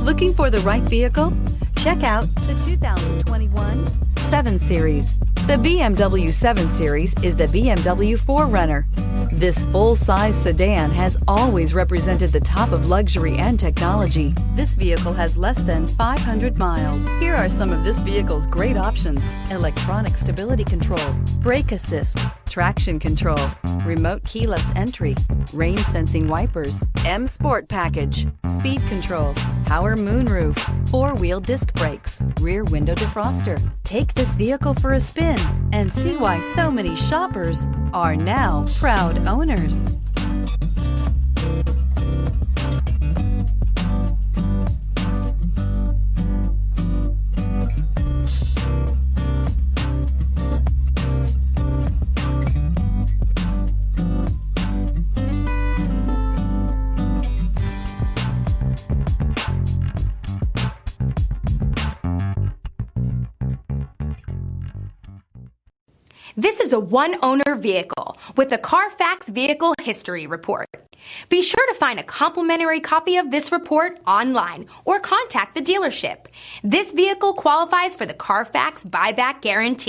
Looking for the right vehicle? Check out the 2021 7 Series. The BMW 7 Series is the BMW 4Runner. This full-size sedan has always represented the top of luxury and technology. This vehicle has less than 500 miles. Here are some of this vehicle's great options: electronic stability control, brake assist, traction control, remote keyless entry, rain sensing wipers, M Sport package, speed control, power moonroof, 4-wheel disc brakes, rear window defroster. Take this vehicle for a spin and see why so many shoppers are now proud owners. This is a one-owner vehicle with a Carfax Vehicle History Report. Be sure to find a complimentary copy of this report online or contact the dealership. This vehicle qualifies for the Carfax Buyback Guarantee.